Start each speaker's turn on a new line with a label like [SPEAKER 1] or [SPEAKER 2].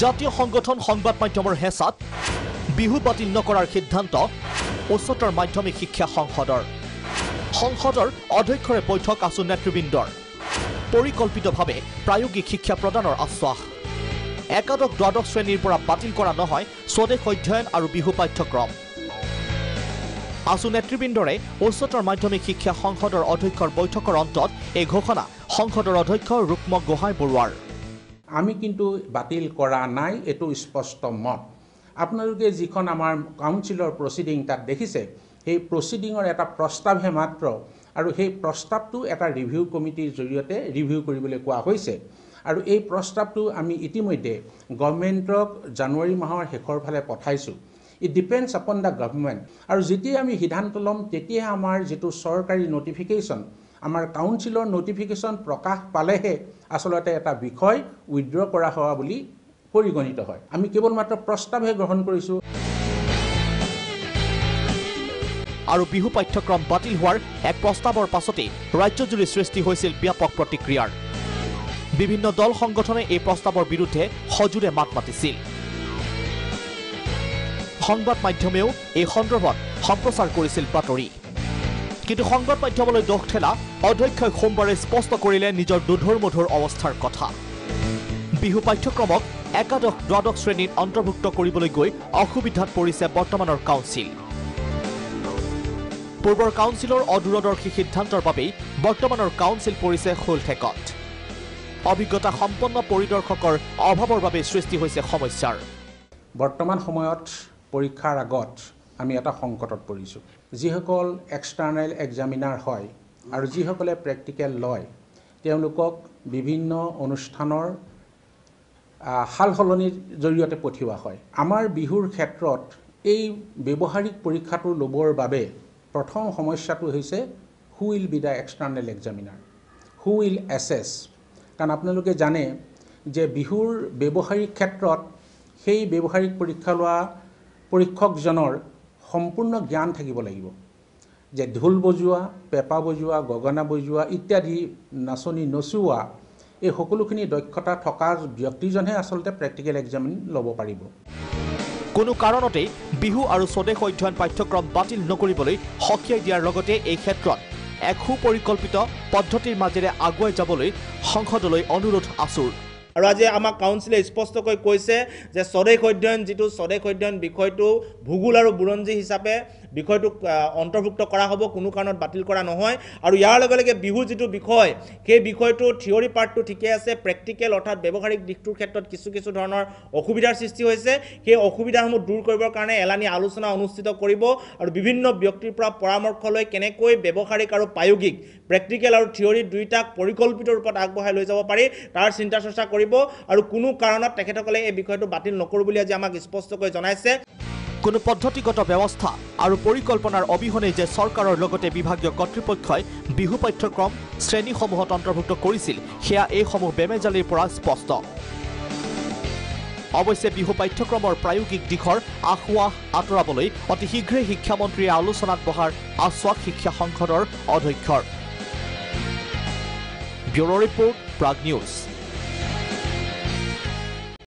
[SPEAKER 1] জাতীয় সংগঠন সংবাদ মাধ্যমৰ হেঁচাত বিহু বাতিল নকৰাৰ সিদ্ধান্ত উচ্চতৰ মাধ্যমিক শিক্ষা সংসদৰ অধ্যক্ষৰে বৈঠক আছু নেতৃবৃন্দৰ পৰিকল্পিতভাৱে প্ৰায়োগিক শিক্ষা প্ৰদানৰ আশ্বাস একাদশ দ্বাদশ শ্ৰেণীৰ পৰা বাতিল কৰা নহয় স্বদেশ অধ্যয়ন আৰু বিহু পাঠ্যক্ৰম আছু নেতৃবৃন্দৰে উচ্চতৰ মাধ্যমিক শিক্ষা সংসদৰ অধ্যক্ষৰ বৈঠকৰ অন্তত এই ঘোষণা সংসদৰ অধ্যক্ষ ৰুক্ম গোহাঁই বৰুৱাৰ
[SPEAKER 2] আমি কিন্তু বাতিল কৰা নাই এটো স্পষ্ট মত আপোনালোকে যিখন আমাৰ কাউন্সিলৰ প্ৰসিডিং তাত দেখিছে এই প্ৰসিডিংৰ এটা প্ৰস্তাৱহে মাত্ৰ আৰু সেই প্ৰস্তাৱটো এটা ৰিভিউ কমিটিৰ জৰিয়তে ৰিভিউ কৰিবলৈ কোৱা হৈছে আৰু এই প্ৰস্তাৱটো আমি ইতিমধ্যে গভৰ্ণমেণ্টক জানুৱাৰী মাহৰ শেষৰ ফালে পঠাইছো It depends upon the government. আৰু যেতিয়া আমি সিদ্ধান্ত লম তেতিয়া আমাৰ যেটো সৰকাৰি নোটিফিকেশন আমাৰ কাউন্সিলৰ নোটিফিকেশন প্ৰকাশ পালেহে আসলতে এটা বিষয় উইথড্ৰ কৰা হোৱা বুলি পৰিগণিত হয় আমি কেৱল মাত্ৰ প্ৰস্তাৱহে গ্ৰহণ কৰিছো
[SPEAKER 1] আৰু বিহু পাঠ্যক্ৰম বাতিল হোৱাৰ এক প্ৰস্তাৱৰ পাছতে ৰাজ্যজুৰি সৃষ্টি হৈছিল ব্যাপক প্ৰতিক্ৰিয়াৰ বিভিন্ন দল সংগঠনে এই প্ৰস্তাৱৰ বিৰুদ্ধে সজোৰে মাত মাতিছিল সংবাদ মাধ্যমেও এই সন্দৰ্ভত সম্প্ৰচাৰ কৰিছিল বাতৰি কিন্তু সংবাদ মাধ্যমলৈ দোষ ঠেলা অধ্যক্ষই সোমবাৰে স্পষ্ট কৰিলে নিজৰ দুধৰ-মধুৰ অৱস্থাৰ কথা বিহু পাঠ্যক্ৰমক একাদশ দ্বাদশ শ্ৰেণীত অন্তৰ্ভুক্ত কৰিবলৈ গৈ অসুবিধাত পৰিছে বৰ্তমানৰ কাউন্সিল পূৰ্বৰ কাউন্সিলৰ অদূৰদৰ্শী সিদ্ধান্তৰ বাবেই বৰ্তমানৰ কাউন্সিল পৰিছে খোলঠেকত অভিজ্ঞতা সম্পন্ন পৰিদৰ্শকৰ অভাৱৰ বাবে সৃষ্টি হৈছে সমস্যাৰ
[SPEAKER 2] বৰ্তমান সময়ত পৰীক্ষাৰ আগত আমি এটা সংকটত পৰিছো যিসকল এক্সটাৰ্নাল এক্সামিনাৰ হয় আৰু যিসকলে প্ৰেক্টিকেল লয় তেওঁলোকক বিভিন্ন অনুষ্ঠানৰ হালহলনিৰ জৰিয়তে পঠিওৱা হয় আমাৰ বিহুৰ ক্ষেত্ৰত এই ব্যৱহাৰিক পৰীক্ষাটো লবৰ বাবে প্ৰথম সমস্যাটো হৈছে who will be the external examiner who will assess কাৰণ আপোনালোকে জানে যে বিহুৰ ব্যৱহাৰিক ক্ষেত্ৰত সেই ব্যৱহাৰিক পৰীক্ষা লোৱা পৰীক্ষকজনৰ সম্পূৰ্ণ জ্ঞান থাকিব লাগিব যে ঢোল বজোৱা পেপা বজোৱা গগনা বজোৱা ইত্যাদি নাচনি নচুৱা এই সকলোখিনি দক্ষতা থকা ব্যক্তিজনহে আসলতে প্ৰেক্টিকেল এক্সামিন ল'ব পাৰিব
[SPEAKER 1] কোনো কাৰণতে বিহু আৰু স্বদেশ অধ্যয়ন পাঠ্যক্ৰম বাতিল নকৰিবলৈ হকিয়াই দিয়াৰ লগতে এই ক্ষেত্ৰত এক সুপৰিকল্পিত পদ্ধতিৰ মাজেৰে আগুৱাই যাবলৈ সংসদলৈ অনুৰোধ আছুৰ
[SPEAKER 3] আৰু আজি আমাক কাউন্সিলে স্পষ্টকৈ কৈছে যে স্বদেশ অধ্যয়ন যেটো স্বদেশ অধ্যয়ন বিষয়টো ভূগোল আৰু বুৰঞ্জী হিচাপে বিষয়টো অন্তৰ্ভুক্ত কৰা হ'ব কোনো কাৰণত বাতিল কৰা নহয় আৰু ইয়াৰ লগে লগে বিহু যেটো বিষয় সেই বিষয়টো থিওৰি পাৰ্টটো ঠিকে আছে প্ৰেক্টিকেল অৰ্থাৎ ব্যৱহাৰিক দিশটোৰ ক্ষেত্ৰত কিছু ধৰণৰ অসুবিধাৰ সৃষ্টি হৈছে সেই অসুবিধাসমূহ দূৰ কৰিবৰ কাৰণে এলানি আলোচনা অনুষ্ঠিত কৰিব আৰু বিভিন্ন ব্যক্তিৰ পৰা পৰামৰ্শ লৈ কেনেকৈ ব্যৱহাৰিক আৰু প্ৰায়োগিক প্ৰেক্টিকেল আৰু থিওৰি দুইটাক পৰিকল্পিত ৰূপত আগবঢ়াই লৈ যাব পাৰি তাৰ চিন্তা চৰ্চা কৰিব আৰু কোনো কাৰণত তেখেতসকলে এই বিষয়টো বাতিল নকৰো বুলি আজি আমাক স্পষ্টকৈ জনাইছে
[SPEAKER 1] কোনো পদ্ধতিগত ব্যৱস্থা আৰু পৰিকল্পনাৰ অবিহনে যে চৰকাৰৰ লগতে বিভাগীয় কৰ্তৃপক্ষই বিহু পাঠ্যক্ৰম শ্ৰেণীসমূহত অন্তৰ্ভুক্ত কৰিছিল সেয়া এইসমূহ বেমেজালিৰ পৰা স্পষ্ট অৱশ্যে বিহু পাঠ্যক্ৰমৰ প্ৰায়োগিক দিশৰ আখৱাহ আঁতৰাবলৈ অতি শীঘ্ৰে শিক্ষামন্ত্ৰীয়ে আলোচনাত বহাৰ আশ্বাস শিক্ষা সংসদৰ অধ্যক্ষৰ ব্যুৰ' ৰিপৰ্ট প্ৰাগ নিউজ